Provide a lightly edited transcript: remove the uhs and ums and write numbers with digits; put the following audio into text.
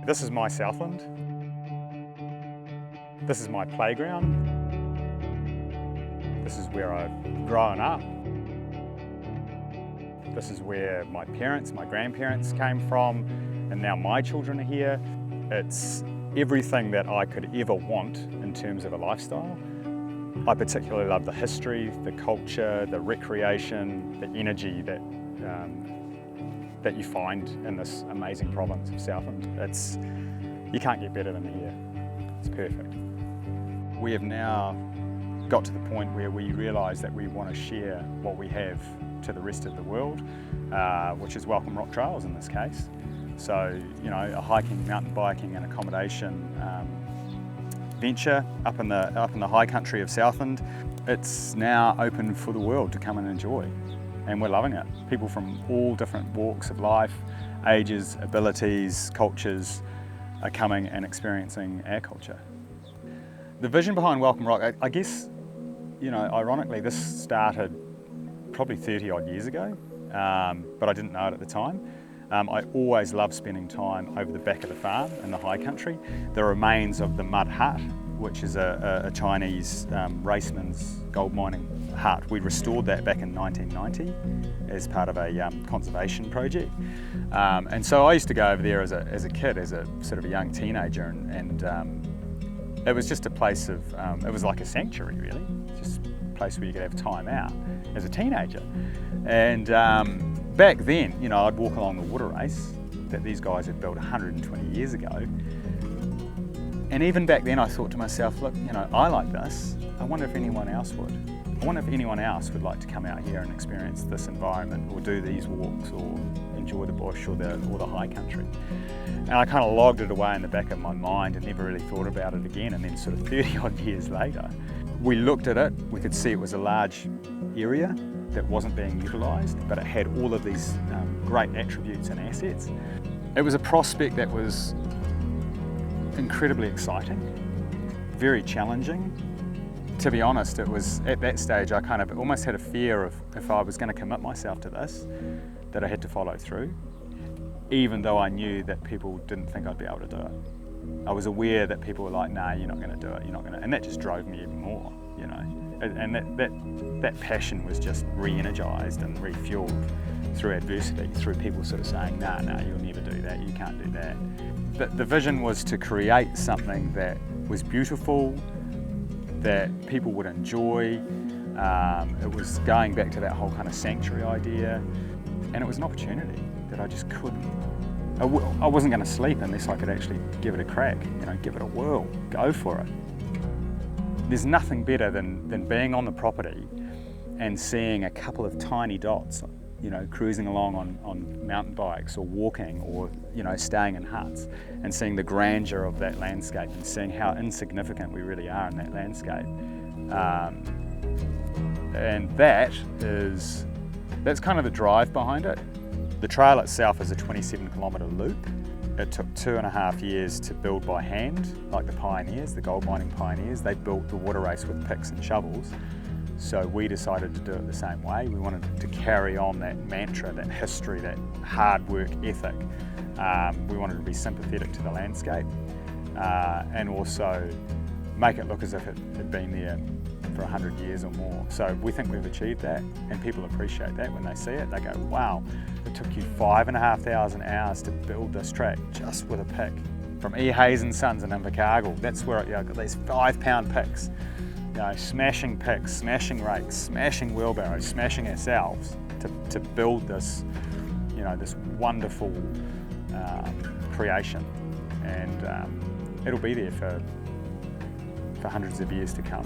This is my Southland. This is my playground. This is where I've grown up. This is where my parents, my grandparents came from, and now my children are here. It's everything that I could ever want in terms of a lifestyle. I particularly love the history, the culture, the recreation, the energy that you find in this amazing province of Southland. You can't get better than here. It's perfect. We have now got to the point where we realise that we want to share what we have to the rest of the world, which is Welcome Rock Trails in this case. So, you know, a hiking, mountain biking and accommodation venture up in the high country of Southland. It's now open for the world to come and enjoy, and we're loving it. People from all different walks of life, ages, abilities, cultures are coming and experiencing our culture. The vision behind Welcome Rock, I guess, you know, ironically, this started probably 30 odd years ago, but I didn't know it at the time. I always loved spending time over the back of the farm in the high country. The remains of the mud hut, which is a Chinese raceman's gold mining hut. We restored that back in 1990 as part of a conservation project. And so I used to go over there as a kid, as a sort of a young teenager, and it was just a place of, it was like a sanctuary really, just a place where you could have time out as a teenager. And back then, you know, I'd walk along the water race that these guys had built 120 years ago. And even back then I thought to myself, look, you know, I like this. I wonder if anyone else would. I wonder if anyone else would like to come out here and experience this environment, or do these walks, or enjoy the bush or the high country. And I kind of logged it away in the back of my mind and never really thought about it again. And then sort of 30 odd years later, we looked at it, we could see it was a large area that wasn't being utilised, but it had all of these great attributes and assets. It was a prospect that was incredibly exciting, very challenging. To be honest, it was at that stage I kind of almost had a fear of, if I was going to commit myself to this, that I had to follow through, even though I knew that people didn't think I'd be able to do it. I was aware that people were like, nah, you're not going to do it, you're not going to, and that just drove me even more, you know. And that passion was just re-energised and refuelled through adversity, through people sort of saying, nah, you'll never do that, you can't do that. But the vision was to create something that was beautiful, that people would enjoy. It was going back to that whole kind of sanctuary idea, and it was an opportunity that I just couldn't. I wasn't going to sleep unless I could actually give it a crack, you know, give it a whirl, go for it. There's nothing better than being on the property and seeing a couple of tiny dots, you know, cruising along on mountain bikes or walking, or, you know, staying in huts, and seeing the grandeur of that landscape and seeing how insignificant we really are in that landscape. And that's kind of the drive behind it. The trail itself is a 27-kilometre loop. It took 2.5 years to build by hand, like the pioneers, the gold mining pioneers. They built the water race with picks and shovels. So we decided to do it the same way. We wanted to carry on that mantra, that history, that hard work ethic. We wanted to be sympathetic to the landscape, and also make it look as if it had been there for 100 years or more. So we think we've achieved that, and people appreciate that when they see it. They go, wow, it took you 5,500 hours to build this track just with a pick. From E. Hayes and Sons in Invercargill, that's where I got these 5-pound picks. You know, smashing picks, smashing rakes, smashing wheelbarrows, smashing ourselves to build this, you know, this wonderful creation, and it'll be there for hundreds of years to come.